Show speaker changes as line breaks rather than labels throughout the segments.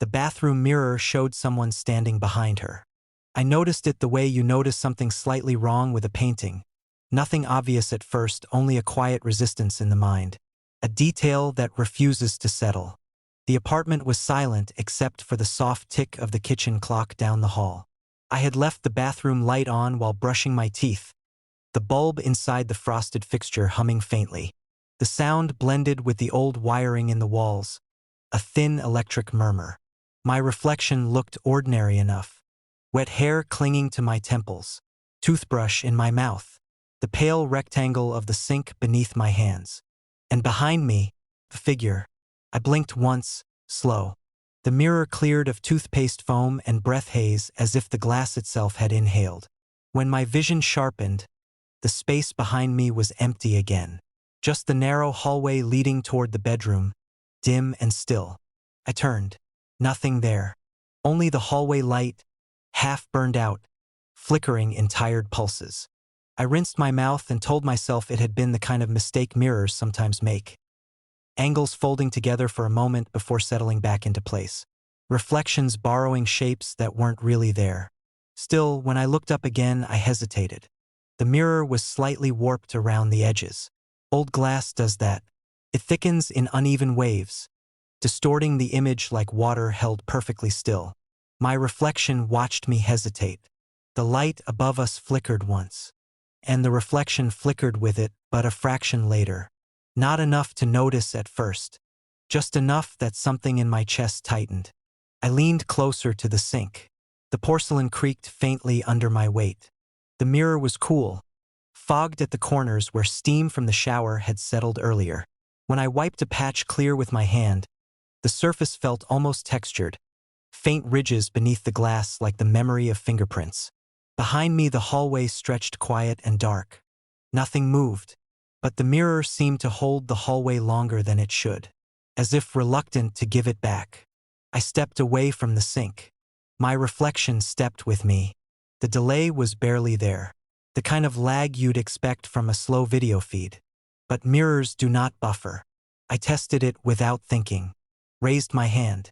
The bathroom mirror showed someone standing behind her. I noticed it the way you notice something slightly wrong with a painting. Nothing obvious at first, only a quiet resistance in the mind. A detail that refuses to settle. The apartment was silent except for the soft tick of the kitchen clock down the hall. I had left the bathroom light on while brushing my teeth, the bulb inside the frosted fixture humming faintly. The sound blended with the old wiring in the walls, a thin electric murmur. My reflection looked ordinary enough. Wet hair clinging to my temples, toothbrush in my mouth, the pale rectangle of the sink beneath my hands. And behind me, the figure. I blinked once, slow. The mirror cleared of toothpaste foam and breath haze as if the glass itself had inhaled. When my vision sharpened, the space behind me was empty again. Just the narrow hallway leading toward the bedroom, dim and still. I turned. Nothing there. Only the hallway light, half burned out, flickering in tired pulses. I rinsed my mouth and told myself it had been the kind of mistake mirrors sometimes make. Angles folding together for a moment before settling back into place. Reflections borrowing shapes that weren't really there. Still, when I looked up again, I hesitated. The mirror was slightly warped around the edges. Old glass does that. It thickens in uneven waves, distorting the image like water held perfectly still. My reflection watched me hesitate. The light above us flickered once, and the reflection flickered with it, but a fraction later. Not enough to notice at first, just enough that something in my chest tightened. I leaned closer to the sink. The porcelain creaked faintly under my weight. The mirror was cool, fogged at the corners where steam from the shower had settled earlier. When I wiped a patch clear with my hand, the surface felt almost textured, faint ridges beneath the glass like the memory of fingerprints. Behind me the hallway stretched quiet and dark. Nothing moved, but the mirror seemed to hold the hallway longer than it should, as if reluctant to give it back. I stepped away from the sink. My reflection stepped with me. The delay was barely there, the kind of lag you'd expect from a slow video feed. But mirrors do not buffer. I tested it without thinking. Raised my hand.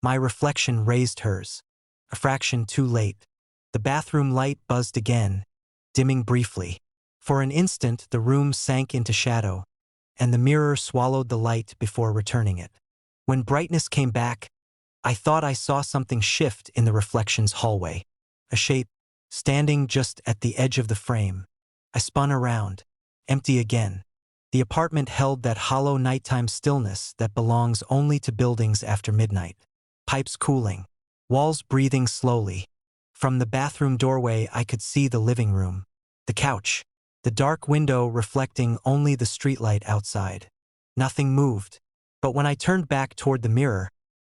My reflection raised hers. A fraction too late. The bathroom light buzzed again, dimming briefly. For an instant the room sank into shadow, and the mirror swallowed the light before returning it. When brightness came back, I thought I saw something shift in the reflection's hallway. A shape, standing just at the edge of the frame. I spun around. Empty again. The apartment held that hollow nighttime stillness that belongs only to buildings after midnight. Pipes cooling. Walls breathing slowly. From the bathroom doorway I could see the living room. The couch. The dark window reflecting only the streetlight outside. Nothing moved. But when I turned back toward the mirror,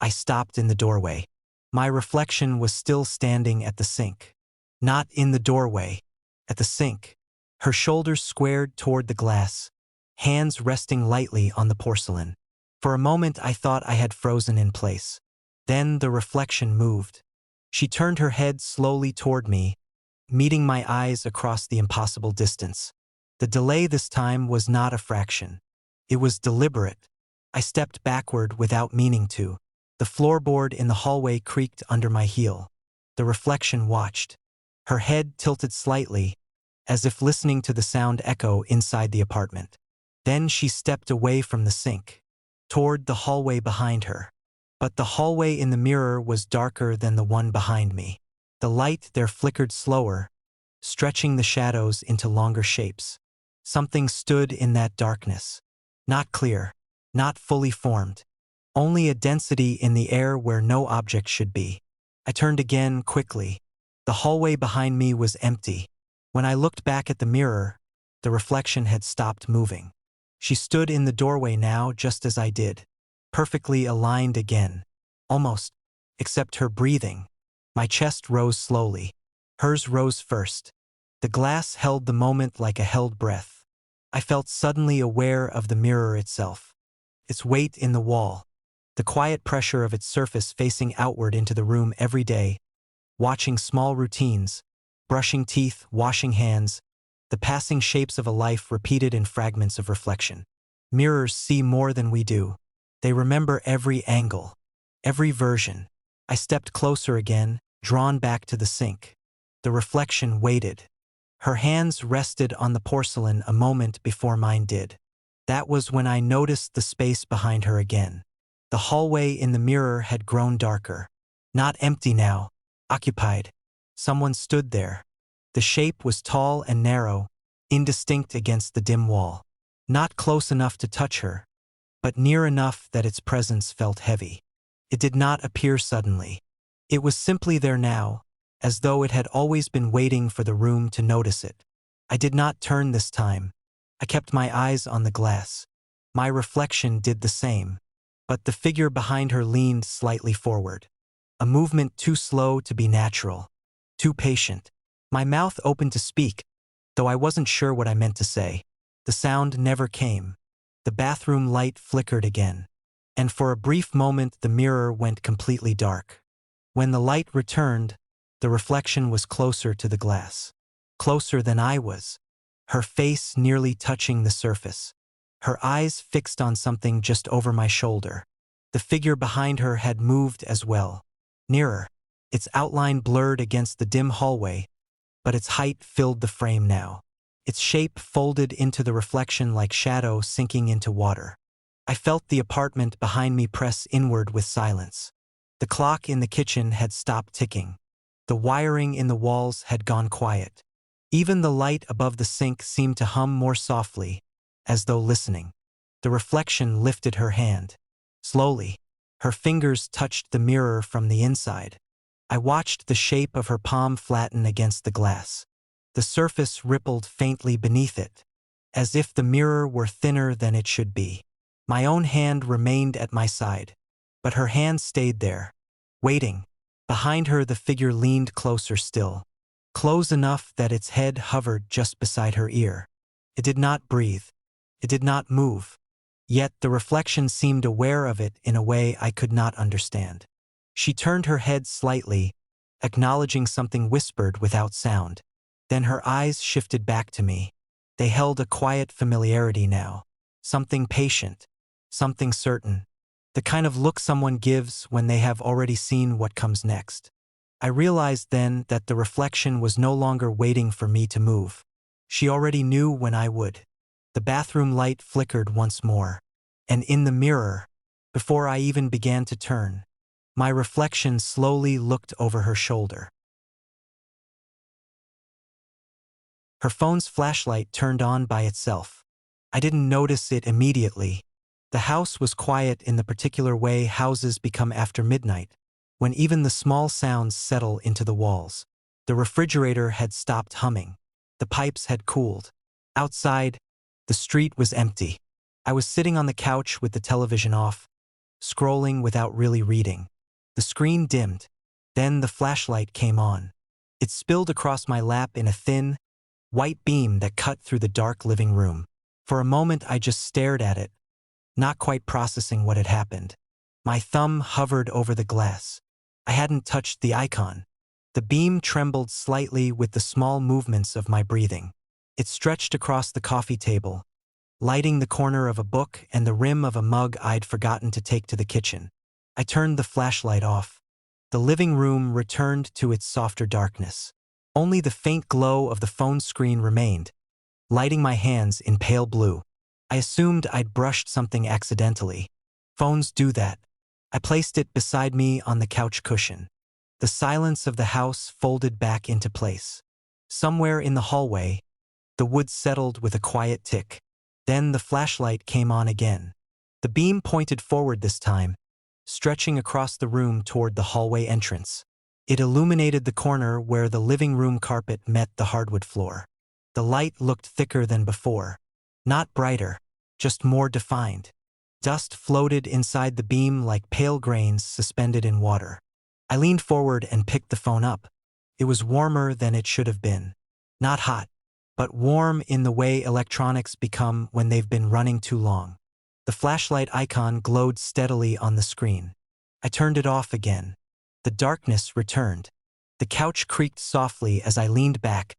I stopped in the doorway. My reflection was still standing at the sink. Not in the doorway. At the sink. Her shoulders squared toward the glass, hands resting lightly on the porcelain. For a moment I thought I had frozen in place. Then the reflection moved. She turned her head slowly toward me, meeting my eyes across the impossible distance. The delay this time was not a fraction. It was deliberate. I stepped backward without meaning to. The floorboard in the hallway creaked under my heel. The reflection watched. Her head tilted slightly, as if listening to the sound echo inside the apartment. Then she stepped away from the sink, toward the hallway behind her. But the hallway in the mirror was darker than the one behind me. The light there flickered slower, stretching the shadows into longer shapes. Something stood in that darkness. Not clear, not fully formed. Only a density in the air where no object should be. I turned again quickly. The hallway behind me was empty. When I looked back at the mirror, the reflection had stopped moving. She stood in the doorway now just as I did, perfectly aligned again. Almost, except her breathing. My chest rose slowly. Hers rose first. The glass held the moment like a held breath. I felt suddenly aware of the mirror itself. Its weight in the wall. The quiet pressure of its surface facing outward into the room every day. Watching small routines. Brushing teeth, washing hands. The passing shapes of a life repeated in fragments of reflection. Mirrors see more than we do. They remember every angle. Every version. I stepped closer again, drawn back to the sink. The reflection waited. Her hands rested on the porcelain a moment before mine did. That was when I noticed the space behind her again. The hallway in the mirror had grown darker. Not empty now, occupied. Someone stood there. The shape was tall and narrow, indistinct against the dim wall. Not close enough to touch her, but near enough that its presence felt heavy. It did not appear suddenly. It was simply there now, as though it had always been waiting for the room to notice it. I did not turn this time. I kept my eyes on the glass. My reflection did the same, but the figure behind her leaned slightly forward. A movement too slow to be natural, too patient. My mouth opened to speak, though I wasn't sure what I meant to say. The sound never came. The bathroom light flickered again, and for a brief moment the mirror went completely dark. When the light returned, the reflection was closer to the glass. Closer than I was. Her face nearly touching the surface. Her eyes fixed on something just over my shoulder. The figure behind her had moved as well. Nearer. Its outline blurred against the dim hallway, but its height filled the frame now. Its shape folded into the reflection like shadow sinking into water. I felt the apartment behind me press inward with silence. The clock in the kitchen had stopped ticking. The wiring in the walls had gone quiet. Even the light above the sink seemed to hum more softly, as though listening. The reflection lifted her hand. Slowly, her fingers touched the mirror from the inside. I watched the shape of her palm flatten against the glass. The surface rippled faintly beneath it, as if the mirror were thinner than it should be. My own hand remained at my side, but her hand stayed there, waiting. Behind her the figure leaned closer still, close enough that its head hovered just beside her ear. It did not breathe. It did not move. Yet the reflection seemed aware of it in a way I could not understand. She turned her head slightly, acknowledging something whispered without sound. Then her eyes shifted back to me. They held a quiet familiarity now. Something patient. Something certain. The kind of look someone gives when they have already seen what comes next. I realized then that the reflection was no longer waiting for me to move. She already knew when I would. The bathroom light flickered once more. And in the mirror, before I even began to turn, my reflection slowly looked over her shoulder. Her phone's flashlight turned on by itself. I didn't notice it immediately. The house was quiet in the particular way houses become after midnight, when even the small sounds settle into the walls. The refrigerator had stopped humming. The pipes had cooled. Outside, the street was empty. I was sitting on the couch with the television off, scrolling without really reading. The screen dimmed. Then the flashlight came on. It spilled across my lap in a thin, white beam that cut through the dark living room. For a moment I just stared at it, not quite processing what had happened. My thumb hovered over the glass. I hadn't touched the icon. The beam trembled slightly with the small movements of my breathing. It stretched across the coffee table, lighting the corner of a book and the rim of a mug I'd forgotten to take to the kitchen. I turned the flashlight off. The living room returned to its softer darkness. Only the faint glow of the phone screen remained, lighting my hands in pale blue. I assumed I'd brushed something accidentally. Phones do that. I placed it beside me on the couch cushion. The silence of the house folded back into place. Somewhere in the hallway, the wood settled with a quiet tick. Then the flashlight came on again. The beam pointed forward this time, stretching across the room toward the hallway entrance. It illuminated the corner where the living room carpet met the hardwood floor. The light looked thicker than before. Not brighter, just more defined. Dust floated inside the beam like pale grains suspended in water. I leaned forward and picked the phone up. It was warmer than it should have been. Not hot, but warm in the way electronics become when they've been running too long. The flashlight icon glowed steadily on the screen. I turned it off again. The darkness returned. The couch creaked softly as I leaned back,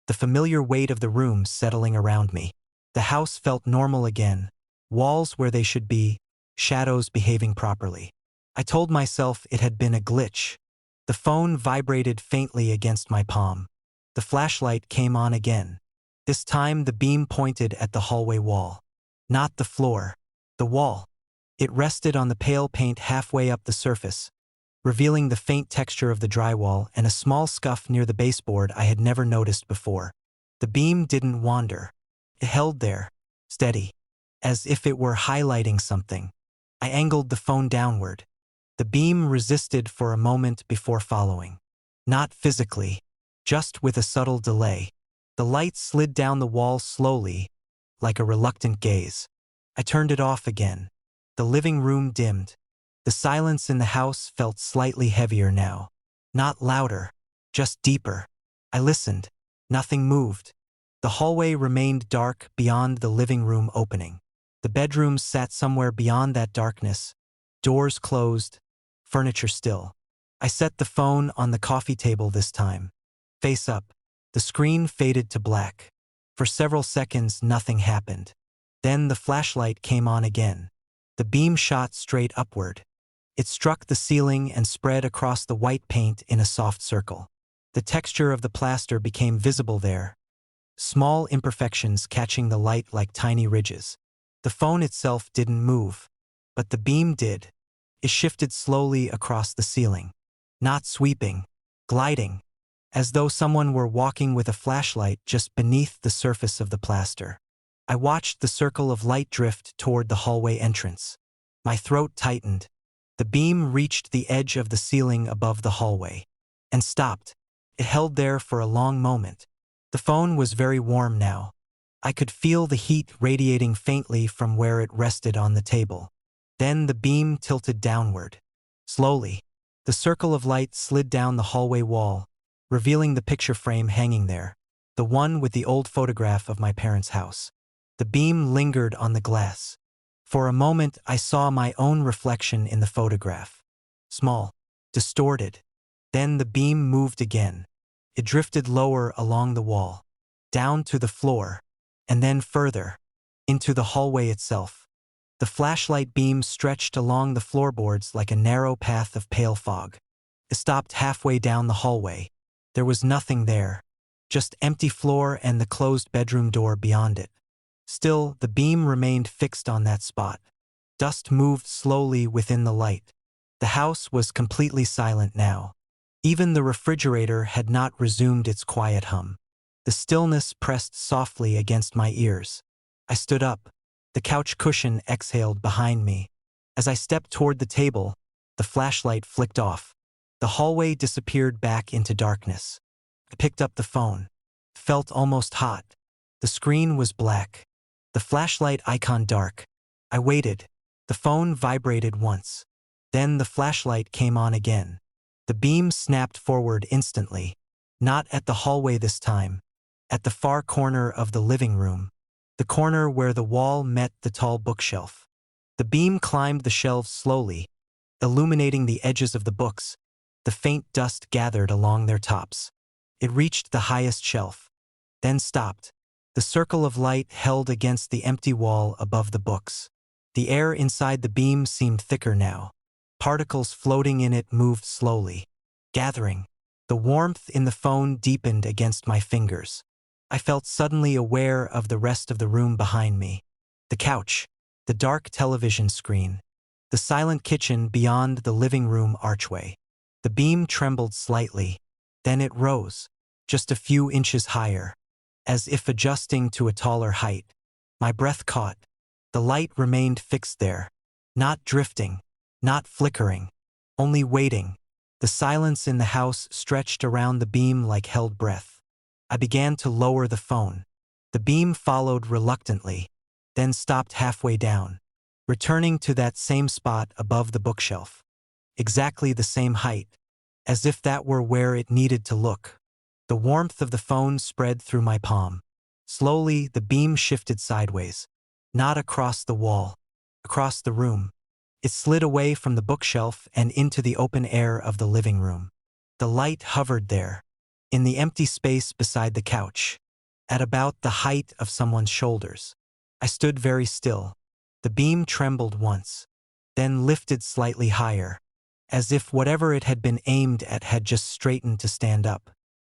the familiar weight of the room settling around me. The house felt normal again, walls where they should be, shadows behaving properly. I told myself it had been a glitch. The phone vibrated faintly against my palm. The flashlight came on again. This time the beam pointed at the hallway wall. Not the floor. The wall. It rested on the pale paint halfway up the surface, revealing the faint texture of the drywall and a small scuff near the baseboard I had never noticed before. The beam didn't wander. It held there, steady, as if it were highlighting something. I angled the phone downward. The beam resisted for a moment before following. Not physically, just with a subtle delay. The light slid down the wall slowly, like a reluctant gaze. I turned it off again. The living room dimmed. The silence in the house felt slightly heavier now. Not louder, just deeper. I listened. Nothing moved. The hallway remained dark beyond the living room opening. The bedrooms sat somewhere beyond that darkness. Doors closed, furniture still. I set the phone on the coffee table this time. Face up. The screen faded to black. For several seconds, nothing happened. Then the flashlight came on again. The beam shot straight upward. It struck the ceiling and spread across the white paint in a soft circle. The texture of the plaster became visible there, small imperfections catching the light like tiny ridges. The phone itself didn't move, but the beam did. It shifted slowly across the ceiling. Not sweeping, gliding, as though someone were walking with a flashlight just beneath the surface of the plaster. I watched the circle of light drift toward the hallway entrance. My throat tightened. The beam reached the edge of the ceiling above the hallway and stopped. It held there for a long moment. The phone was very warm now. I could feel the heat radiating faintly from where it rested on the table. Then the beam tilted downward. Slowly, the circle of light slid down the hallway wall, revealing the picture frame hanging there, the one with the old photograph of my parents' house. The beam lingered on the glass. For a moment, I saw my own reflection in the photograph. Small, distorted. Then the beam moved again. It drifted lower along the wall, down to the floor, and then further, into the hallway itself. The flashlight beam stretched along the floorboards like a narrow path of pale fog. It stopped halfway down the hallway. There was nothing there, just empty floor and the closed bedroom door beyond it. Still, the beam remained fixed on that spot. Dust moved slowly within the light. The house was completely silent now. Even the refrigerator had not resumed its quiet hum. The stillness pressed softly against my ears. I stood up. The couch cushion exhaled behind me. As I stepped toward the table, the flashlight flicked off. The hallway disappeared back into darkness. I picked up the phone. It felt almost hot. The screen was black. The flashlight icon dark. I waited. The phone vibrated once. Then the flashlight came on again. The beam snapped forward instantly. Not at the hallway this time. At the far corner of the living room. The corner where the wall met the tall bookshelf. The beam climbed the shelves slowly, illuminating the edges of the books. The faint dust gathered along their tops. It reached the highest shelf, then stopped. The circle of light held against the empty wall above the books. The air inside the beam seemed thicker now. Particles floating in it moved slowly, gathering. The warmth in the phone deepened against my fingers. I felt suddenly aware of the rest of the room behind me. The couch, the dark television screen, the silent kitchen beyond the living room archway. The beam trembled slightly. Then it rose, just a few inches higher, as if adjusting to a taller height. My breath caught. The light remained fixed there, not drifting, not flickering, only waiting. The silence in the house stretched around the beam like held breath. I began to lower the phone. The beam followed reluctantly, then stopped halfway down, returning to that same spot above the bookshelf. Exactly the same height, as if that were where it needed to look. The warmth of the phone spread through my palm. Slowly, the beam shifted sideways, not across the wall, across the room. It slid away from the bookshelf and into the open air of the living room. The light hovered there, in the empty space beside the couch, at about the height of someone's shoulders. I stood very still. The beam trembled once, then lifted slightly higher. as if whatever it had been aimed at had just straightened to stand up.